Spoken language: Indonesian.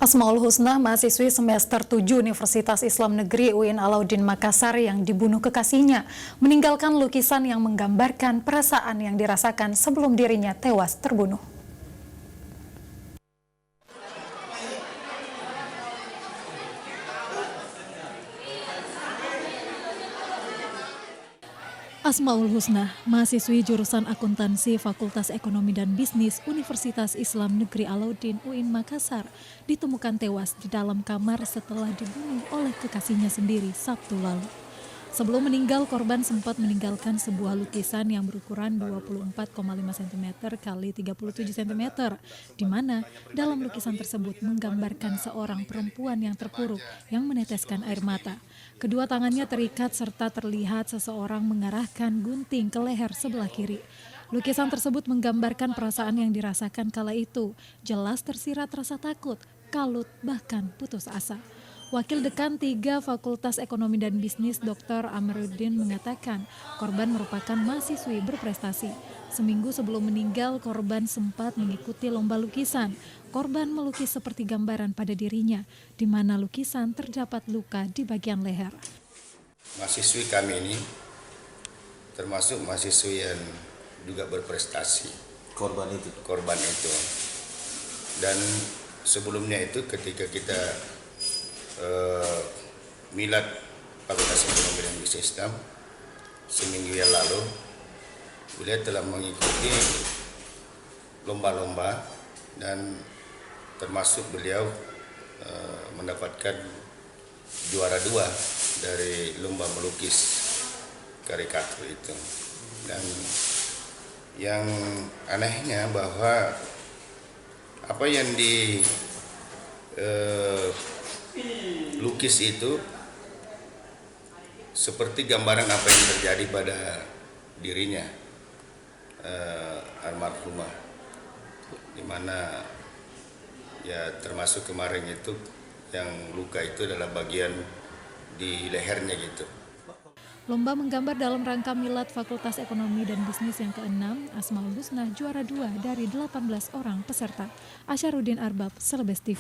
Asmaul Husna, mahasiswi semester 7 Universitas Islam Negeri UIN Alauddin Makassar yang dibunuh kekasihnya, meninggalkan lukisan yang menggambarkan perasaan yang dirasakan sebelum dirinya tewas terbunuh. Asmaul Husna, mahasiswi jurusan akuntansi Fakultas Ekonomi dan Bisnis Universitas Islam Negeri Alauddin UIN Makassar, ditemukan tewas di dalam kamar setelah dibunuh oleh kekasihnya sendiri Sabtu lalu. Sebelum meninggal, korban sempat meninggalkan sebuah lukisan yang berukuran 24,5 cm x 37 cm, di mana dalam lukisan tersebut menggambarkan seorang perempuan yang terpuruk yang meneteskan air mata. Kedua tangannya terikat serta terlihat seseorang mengarahkan gunting ke leher sebelah kiri. Lukisan tersebut menggambarkan perasaan yang dirasakan kala itu, jelas tersirat rasa takut, kalut, bahkan putus asa. Wakil Dekan 3 Fakultas Ekonomi dan Bisnis Dr. Amiruddin mengatakan korban merupakan mahasiswi berprestasi. Seminggu sebelum meninggal, korban sempat mengikuti lomba lukisan. Korban melukis seperti gambaran pada dirinya, di mana lukisan terdapat luka di bagian leher. Mahasiswi kami ini termasuk mahasiswi yang juga berprestasi. Korban itu. Dan sebelumnya itu ketika kita milad Fakultas Ekonomi dan Bisnis Islam seminggu yang lalu, beliau telah mengikuti lomba-lomba dan termasuk beliau mendapatkan juara 2 dari lomba melukis karikatur itu. Dan yang anehnya bahwa apa yang lukis itu seperti gambaran apa yang terjadi pada dirinya almarhumah, di mana ya termasuk kemarin itu yang luka itu adalah bagian di lehernya gitu. Lomba menggambar dalam rangka milad Fakultas Ekonomi dan Bisnis yang ke-6, Asmaul Husna juara 2 dari 18 orang peserta. Asyaruddin Arbab, Celebes TV.